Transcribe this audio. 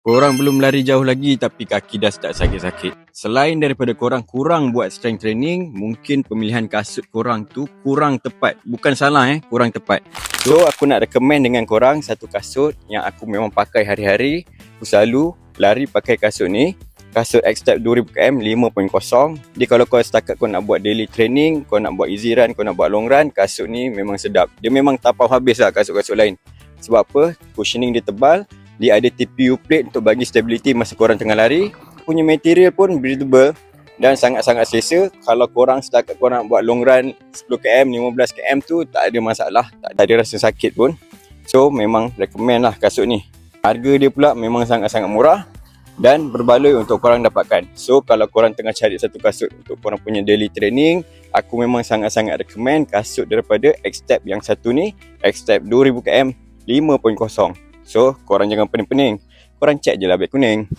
Korang belum lari jauh lagi tapi kaki dah start sakit-sakit. Selain daripada korang kurang buat strength training, mungkin pemilihan kasut korang tu kurang tepat. Bukan salah kurang tepat. So aku nak recommend dengan korang satu kasut yang aku memang pakai hari-hari. Aku selalu lari pakai kasut ni. Kasut X-Step 2000km 5.0. Jadi kalau kau setakat kau nak buat daily training, kau nak buat easy run, kau nak buat long run, kasut ni memang sedap. Dia memang tapau habis lah kasut-kasut lain. Sebab apa? Cushioning dia tebal. Dia ada TPU plate untuk bagi stability masa korang tengah lari. Punya material pun breathable dan sangat-sangat selesa. Kalau korang setakat korang nak buat long run 10km, 15km tu tak ada masalah. Tak ada rasa sakit pun. So memang recommend lah kasut ni. Harga dia pula memang sangat-sangat murah dan berbaloi untuk korang dapatkan. So kalau korang tengah cari satu kasut untuk korang punya daily training, aku memang sangat-sangat recommend kasut daripada X-Step yang satu ni. X-Step 2000km 5.0. So, korang jangan pening-pening. Korang check je lah beg kuning.